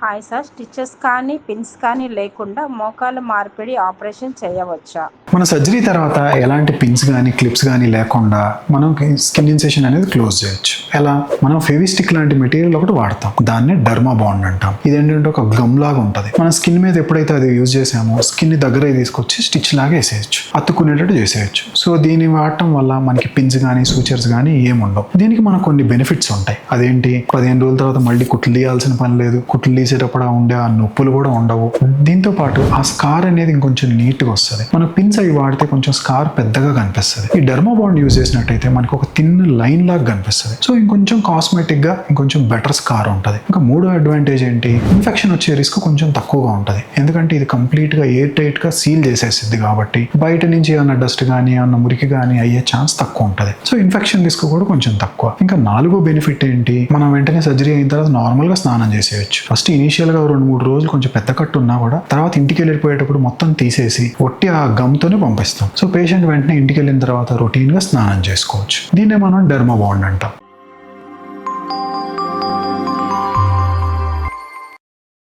Hi sir, stitches కానీ pins కానీ లేకుండా మోకాలు మార్పిడి ఆపరేషన్ చేయవచ్చా? మన సర్జరీ తర్వాత ఎలాంటి పిన్స్ కానీ క్లిప్స్ కానీ లేకుండా మనం స్కిన్ ఇన్సెషన్ అనేది క్లోజ్ చేయొచ్చు. ఎలా? మనం ఫెవిస్టిక్ లాంటి మెటీరియల్ ఒకటి వాడతాం, దాన్ని డర్మా బాండ్ అంటాం. ఇదేంటంటే ఒక గమ్ లాగా ఉంటుంది. మన స్కిన్ మీద ఎప్పుడైతే అది యూజ్ చేసామో స్కిన్ ని దగ్గర తీసుకొచ్చి స్టిచ్ లాగా వేసేయచ్చు, అతుక్కునేటట్టు చేసేయచ్చు. సో దీన్ని వాడటం వల్ల మనకి పిన్స్ కానీ సూచర్స్ కానీ ఏముండవు. దీనికి మనకు కొన్ని బెనిఫిట్స్ ఉంటాయి. అదేంటి? 15 రోజుల తర్వాత మళ్ళీ కుట్లు తీయాల్సిన పని లేదు, కుట్లు తీసేటప్పుడు ఉండే ఆ నొప్పులు కూడా ఉండవు. దీంతో పాటు ఆ స్కార్ అనేది ఇంకొంచెం నీట్ గా వస్తుంది. మన పిన్స్ అవి వాడితే కొంచెం స్కార్ పెద్దగా కనిపిస్తుంది. ఈ డర్మా బాండ్ యూజ్ చేసినట్టయితే మనకు ఒక థిన్ లైన్ లాగా కనిపిస్తుంది. సో ఇంకొంచెం కాస్మెటిక్ గా ఇంకొంచెం బెటర్ స్కార్ ఉంటుంది. ఇంకా మూడో అడ్వాంటేజ్ ఏంటి? ఇన్ఫెక్షన్ వచ్చే రిస్క్ కొంచెం తక్కువగా ఉంటుంది. ఎందుకంటే ఇది కంప్లీట్ గా ఎయిర్ టైట్ గా సీల్ చేసేసిద్ది కాబట్టి బయట నుంచి ఏమన్నా డస్ట్ కానీ ఏమన్నా మురికి కానీ అయ్యే ఛాన్స్ తక్కువ ఉంటుంది. సో ఇన్ఫెక్షన్ రిస్క్ కూడా కొంచెం తక్కువ. ఇంకా నాలుగో బెనిఫిట్ ఏంటి? మనం వెంటనే సర్జరీ అయిన తర్వాత నార్మల్ గా స్నానం చేసేయచ్చు. ఫస్ట్ ఇనీషియల్ గా 2-3 రోజులు కొంచెం పెద్ద కట్టు ఉన్నా కూడా తర్వాత ఇంటికి వెళ్ళిపోయేటప్పుడు మొత్తం తీసేసి ఒట్టి ఆ గమ్తోనే పంపిస్తాం. సో పేషెంట్ వెంటనే ఇంటికి వెళ్ళిన తర్వాత రొటీన్ గా స్నానం చేసుకోవచ్చు. దీన్నే మనం డర్మా బాండ్ అంటాం.